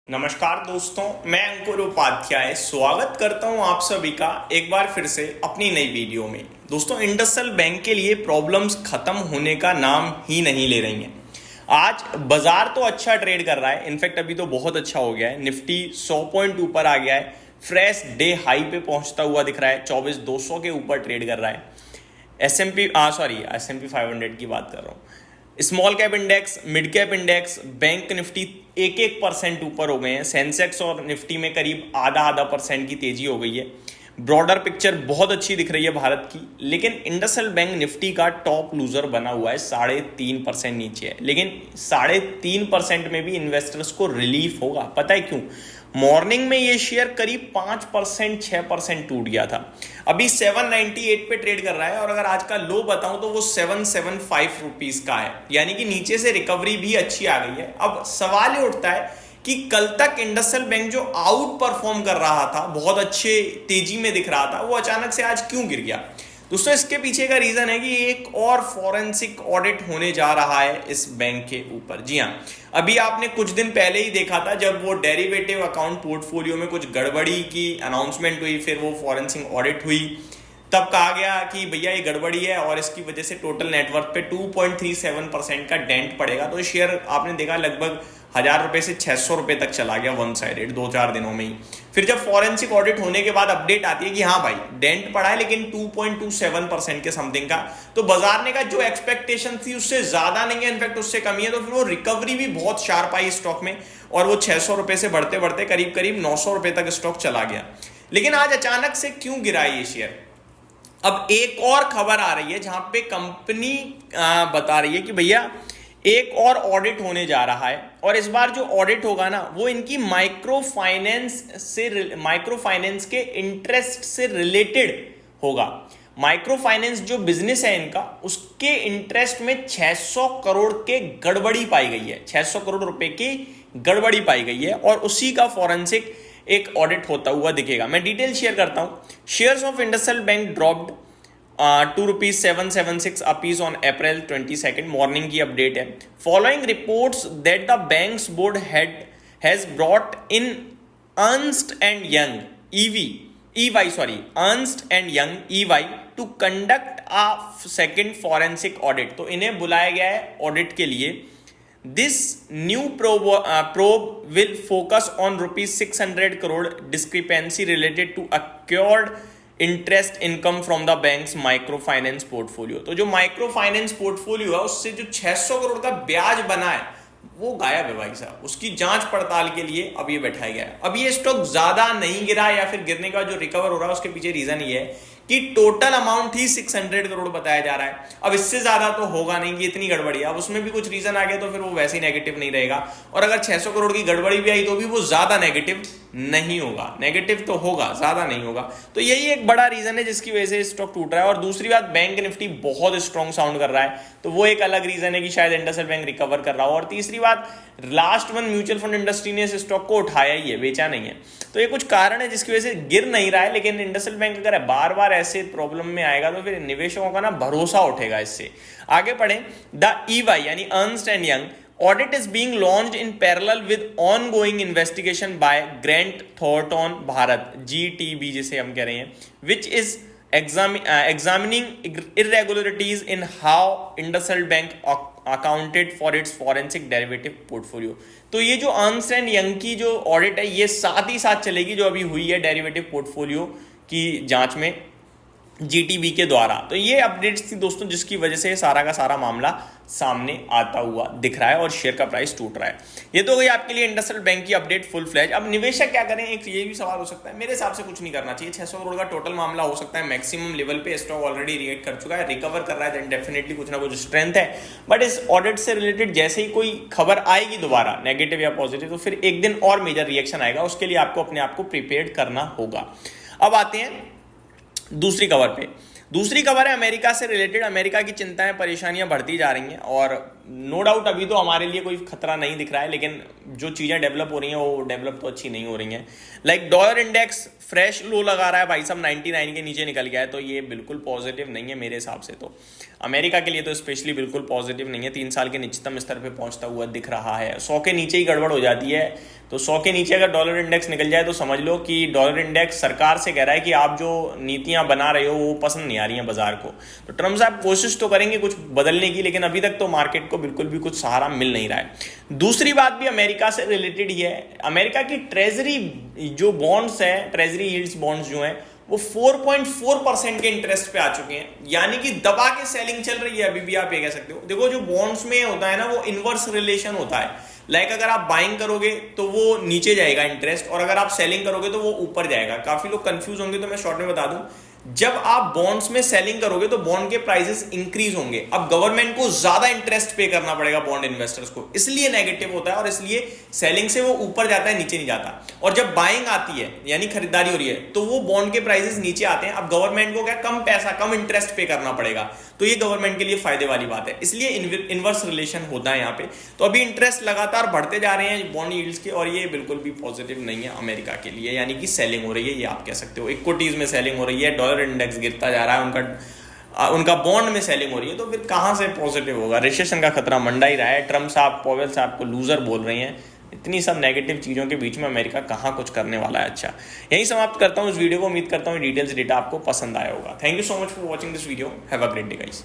नमस्कार दोस्तों, मैं अंकुर उपाध्याय स्वागत करता हूं आप सभी का एक बार फिर से अपनी नई वीडियो में। दोस्तों, इंडसइंड बैंक के लिए प्रॉब्लम्स खत्म होने का नाम ही नहीं ले रही हैं। आज बाजार तो अच्छा ट्रेड कर रहा है, इनफैक्ट अभी तो बहुत अच्छा हो गया है। निफ्टी 100 पॉइंट ऊपर आ गया है, फ्रेश डे हाई पे पहुंचता हुआ दिख रहा है, 24,200 के ऊपर ट्रेड कर रहा है। एसएमपी 500 की बात कर रहा हूँ। Small cap index, mid cap index, bank Nifty 1% ऊपर हो गए हैं। सेंसेक्स और निफ्टी में करीब आधा परसेंट की तेजी हो गई है। ब्रॉडर पिक्चर बहुत अच्छी दिख रही है भारत की, लेकिन इंडसइंड बैंक निफ्टी का टॉप लूजर बना हुआ है, 3.5% नीचे है। लेकिन 3.5% में भी इन्वेस्टर्स को रिलीफ होगा। पता है क्यों? मॉर्निंग में ये शेयर करीब 5% 6% टूट गया था, अभी 798 पे ट्रेड कर रहा है, और अगर आज का लो बताऊं तो वो 775 रुपीज का है, यानी कि नीचे से रिकवरी भी अच्छी आ गई है। अब सवाल ये उठता है कि कल तक इंडसइंड बैंक जो आउट परफॉर्म कर रहा था, बहुत अच्छे तेजी में दिख रहा था, वो अचानक से आज क्यों गिर गया? दोस्तों, इसके पीछे का रीजन है कि एक और फॉरेंसिक ऑडिट होने जा रहा है इस बैंक के ऊपर। जी हाँ, अभी आपने कुछ दिन पहले ही देखा था जब वो डेरिवेटिव अकाउंट पोर्टफोलियो में कुछ गड़बड़ी की अनाउंसमेंट हुई, फिर वो फॉरेंसिक ऑडिट हुई, तब कहा गया कि भैया ये गड़बड़ी है और इसकी वजह से टोटल नेटवर्थ पे 2.37% का डेंट पड़ेगा। तो शेयर आपने देखा लगभग 1,000 रुपए से 600 रुपए तक चला गया वन साइडेड 2-4 दिनों में ही। फिर जब फॉरेंसिक ऑडिट होने के बाद अपडेट आती है कि हाँ भाई डेंट पड़ा है, लेकिन 2.27% के समथिंग का, तो बाजार ने का जो एक्सपेक्टेशन थी उससे ज्यादा नहीं है, इनफैक्ट उससे कमी है। तो फिर वो रिकवरी भी बहुत शार्प आई स्टॉक में, और वो 600 रुपए से बढ़ते बढ़ते करीब करीब 900 रुपए तक स्टॉक चला गया। लेकिन आज अचानक से क्यों गिरा ये शेयर? अब एक और खबर आ रही है जहां पे कंपनी बता रही है कि भैया एक और ऑडिट होने जा रहा है, और इस बार जो ऑडिट होगा ना, वो इनकी माइक्रो फाइनेंस के इंटरेस्ट से रिलेटेड होगा। माइक्रो फाइनेंस जो बिजनेस है इनका, उसके इंटरेस्ट में 600 करोड़ के गड़बड़ी पाई गई है, 600 करोड़ रुपए की गड़बड़ी पाई गई है, और उसी का फॉरेंसिक एक ऑडिट होता हुआ दिखेगा। मैं डिटेल शेयर करता हूं। Shares of IndusInd bank dropped ₹2.776 apiece on April 22, morning की अपडेट है। Following reports that the bank's board has brought in Ernst and Young EY to conduct a second forensic audit. तो इन्हें बुलाया गया है ऑडिट के लिए। This new probe will focus on ₹600 crore discrepancy related to accrued interest income from the bank's microfinance portfolio। तो जो micro finance portfolio है उससे जो 600 करोड़ का ब्याज बना है वो गायब है भाई साहब। उसकी जांच पड़ताल के लिए अब ये बैठाया गया है। अब ये स्टॉक ज्यादा नहीं गिरा, या फिर गिरने का जो रिकवर हो रहा है उसके पीछे रीजन ये है कि टोटल अमाउंट ही 600 करोड़ बताया जा रहा है। अब इससे ज्यादा तो होगा नहीं कि इतनी गड़बड़ी है। अब उसमें भी कुछ रीजन आ गया तो फिर वो वैसे ही नेगेटिव नहीं रहेगा, और अगर 600 करोड़ की गड़बड़ी भी आई तो भी वो ज्यादा नेगेटिव नहीं होगा। नेगेटिव तो होगा, ज्यादा नहीं होगा। तो यही एक बड़ा रीजन है जिसकी वजह से स्टॉक टूट रहा है। और दूसरी बात, बैंक निफ्टी बहुत स्ट्रॉन्ग साउंड कर रहा है, तो वो एक अलग रीजन है कि शायद इंडसइंड बैंक रिकवर कर रहा हो। और तीसरी बात, last one mutual fund industry ने इस स्टॉक को उठाया ही है, बेचा नहीं है। तो ये कुछ कारण है जिसकी वजह से गिर नहीं रहा है। लेकिन इंडसइंड बैंक अगर बार बार ऐसे प्रॉब्लम में आएगा तो फिर निवेशकों का ना भरोसा उठेगा इससे। आगे पढ़ें। द EY यानी Ernst and young audit is being launched in parallel with ongoing investigation by Grand Thornton Bharat, GTB जिसे हम कह रहे हैं, which is examining irregularities in how IndusInd bank accounted for its forensic derivative portfolio। तो ये जो Ernst and young की जो ऑडिट है ये साथ ही साथ चलेगी जो अभी हुई है डेरिवेटिव पोर्टफोलियो की जांच में GTB के द्वारा। तो ये अपडेट्स थी दोस्तों, जिसकी वजह से सारा का सारा मामला सामने आता हुआ दिख रहा है और शेयर का प्राइस टूट रहा है। ये तो गई आपके लिए इंडसइंड बैंक की अपडेट फुल फ्लैज। अब निवेशक क्या करें, एक ये भी सवाल हो सकता है। मेरे हिसाब से कुछ नहीं करना चाहिए। 600 करोड़ का टोटल मामला हो सकता है मैक्सिमम लेवल पे, स्टॉक ऑलरेडी रिएक्ट कर चुका है, रिकवर कर रहा है, देन डेफिनेटली कुछ ना कुछ स्ट्रेंथ है। बट इस ऑडिट से रिलेटेड जैसे ही कोई खबर आएगी दोबारा नेगेटिव या पॉजिटिव, तो फिर एक दिन और मेजर रिएक्शन आएगा। उसके लिए आपको अपने आप को प्रिपेयर्ड करना होगा। अब आते हैं दूसरी खबर पे। दूसरी खबर है अमेरिका से रिलेटेड। अमेरिका की चिंताएं परेशानियां बढ़ती जा रही हैं, और नो डाउट अभी तो हमारे लिए कोई खतरा नहीं दिख रहा है, लेकिन जो चीज़ें डेवलप हो रही हैं वो डेवलप तो अच्छी नहीं हो रही हैं। लाइक डॉलर इंडेक्स फ्रेश लो लगा रहा है भाई साहब, 99 के नीचे निकल गया है, तो ये बिल्कुल पॉजिटिव नहीं है मेरे हिसाब से। तो अमेरिका के लिए तो स्पेशली बिल्कुल पॉजिटिव नहीं है, 3 साल के निचतम स्तर पे पहुंचता हुआ दिख रहा है। 100 के नीचे ही गड़बड़ हो जाती है, तो 100 के नीचे अगर डॉलर इंडेक्स निकल जाए तो समझ लो कि डॉलर इंडेक्स सरकार से कह रहा है कि आप जो नीतियां बना रहे हो वो पसंद नहीं आ रही हैं बाजार को। तो ट्रम्प साहब कोशिश तो करेंगे कुछ बदलने की, लेकिन अभी तक तो मार्केट को बिल्कुल भी कुछ सहारा मिल नहीं रहा है। दूसरी बात भी अमेरिका से रिलेटेड ही है। अमेरिका की ट्रेजरी जो बॉन्ड्स है, ट्रेजरी यील्ड्स बॉन्ड्स जो हैं वो 4.4% के इंटरेस्ट पे आ चुके हैं, यानी कि दबा के सेलिंग चल रही है अभी भी, आप ये कह सकते हो। देखो जो बॉन्ड्स में होता है ना वो इनवर्स रिलेशन होता है। लाइक अगर आप बाइंग करोगे तो वो नीचे जाएगा इंटरेस्ट, और अगर आप सेलिंग करोगे तो वो ऊपर जाएगा। काफी लोग कंफ्यूज होंगे, तो मैं शॉर्ट में बता दूं, जब आप बॉन्ड्स में सेलिंग करोगे तो बॉन्ड के प्राइसेस इंक्रीज होंगे। अब गवर्नमेंट को ज्यादा इंटरेस्ट पे करना पड़ेगा बॉन्ड इन्वेस्टर्स को, इसलिए नेगेटिव होता है, और इसलिए सेलिंग से वो ऊपर जाता है, नीचे नहीं जाता। और जब बाइंग आती है यानी खरीदारी हो रही है तो वो बॉन्ड के प्राइसेस नीचे आते हैं। अब गवर्नमेंट को क्या कम पैसा, कम इंटरेस्ट पे करना पड़ेगा, तो ये गवर्नमेंट के लिए फायदे वाली बात है, इसलिए इनवर्स रिलेशन होता है यहाँ पे। तो अभी इंटरेस्ट लगातार बढ़ते जा रहे हैं बॉन्ड यील्ड्स के, और ये बिल्कुल भी पॉजिटिव नहीं है अमेरिका के लिए, यानी कि सेलिंग हो रही है, ये आप कह सकते हो। इक्विटीज में सेलिंग हो रही है, डॉलर इंडेक्स गिरता जा रहा है, उनका बॉन्ड में सेलिंग हो रही है, तो फिर कहां से पॉजिटिव होगा। रिसेशन का खतरा मंडा ही रहा है। ट्रम्प साहब, पॉवेल साहब को लूजर बोल रहे हैं। इतनी सब नेगेटिव चीजों के बीच में अमेरिका कहां कुछ करने वाला है। अच्छा, यही समाप्त करता हूं इस वीडियो को। उम्मीद करता हूं डिटेल्स डेटा आपको पसंद आया होगा। Thank you so much for watching this video. Have a great day guys.